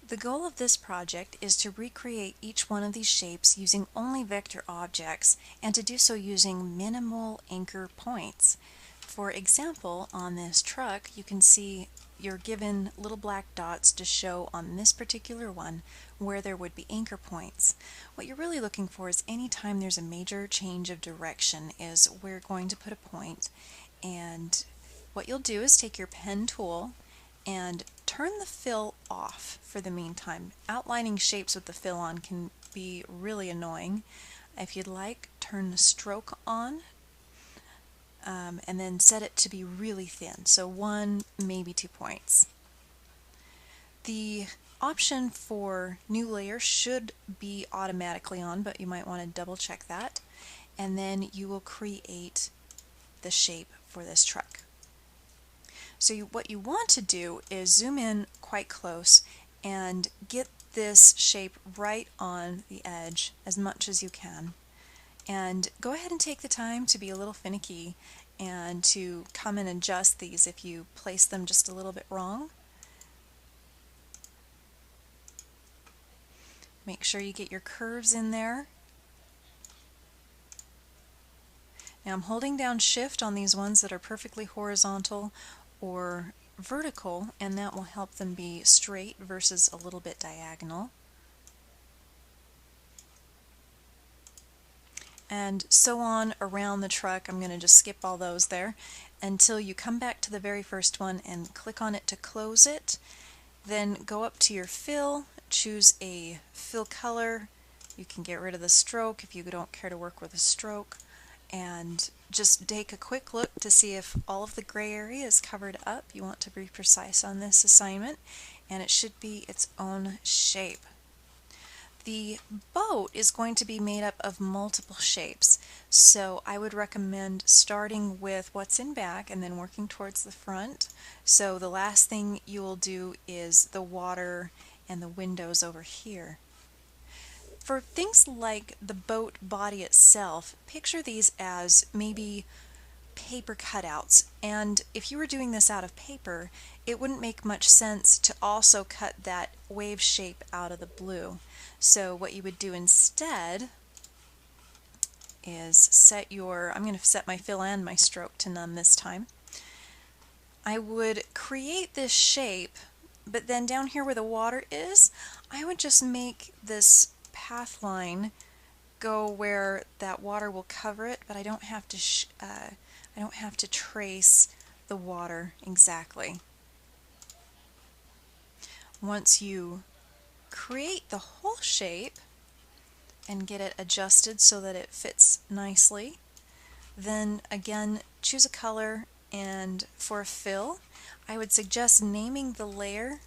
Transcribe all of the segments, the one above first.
The goal of this project is to recreate each one of these shapes using only vector objects and to do so using minimal anchor points. For example, on this truck you can see you're given little black dots to show on this particular one where there would be anchor points. What you're really looking for is anytime there's a major change of direction is we're going to put a point, and what you'll do is take your pen tool and turn the fill off for the meantime. Outlining shapes with the fill on can be really annoying. If you'd like, turn the stroke on and then set it to be really thin, so 1, maybe 2 points. The option for new layer should be automatically on, but you might want to double check that, and then you will create the shape for this truck. So what you want to do is zoom in quite close and get this shape right on the edge as much as you can. And go ahead and take the time to be a little finicky and to come and adjust these if you place them just a little bit wrong. Make sure you get your curves in there. Now I'm holding down Shift on these ones that are perfectly horizontal or vertical, and that will help them be straight versus a little bit diagonal. And so on around the truck. I'm going to just skip all those there until you come back to the very first one and click on it to close it. Then go up to your fill, choose a fill color. You can get rid of the stroke if you don't care to work with a stroke, and just take a quick look to see if all of the gray area is covered up. You want to be precise on this assignment, and it should be its own shape. The boat is going to be made up of multiple shapes, so I would recommend starting with what's in back and then working towards the front. So the last thing you will do is the water and the windows over here. For things like the boat body itself, picture these as maybe paper cutouts, and if you were doing this out of paper, it wouldn't make much sense to also cut that wave shape out of the blue. So what you would do instead is I'm going to set my fill and my stroke to none this time. I would create this shape, but then down here where the water is, I would just make this path line go where that water will cover it, but I don't have to trace the water exactly. Once you create the whole shape and get it adjusted so that it fits nicely, then again choose a color, and for a fill I would suggest naming the layer,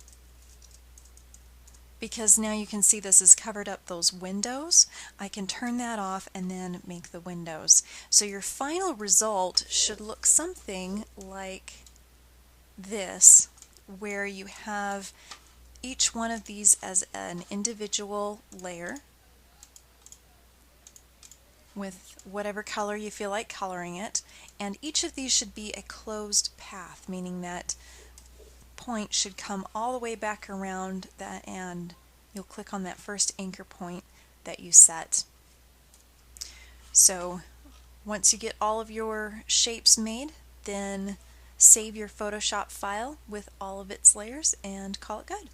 because now you can see this has covered up those windows. I can turn that off and then make the windows. So your final result should look something like this, where you have each one of these as an individual layer with whatever color you feel like coloring it, and each of these should be a closed path, meaning that point should come all the way back around that, and you'll click on that first anchor point that you set. So once you get all of your shapes made, then save your Photoshop file with all of its layers and call it good.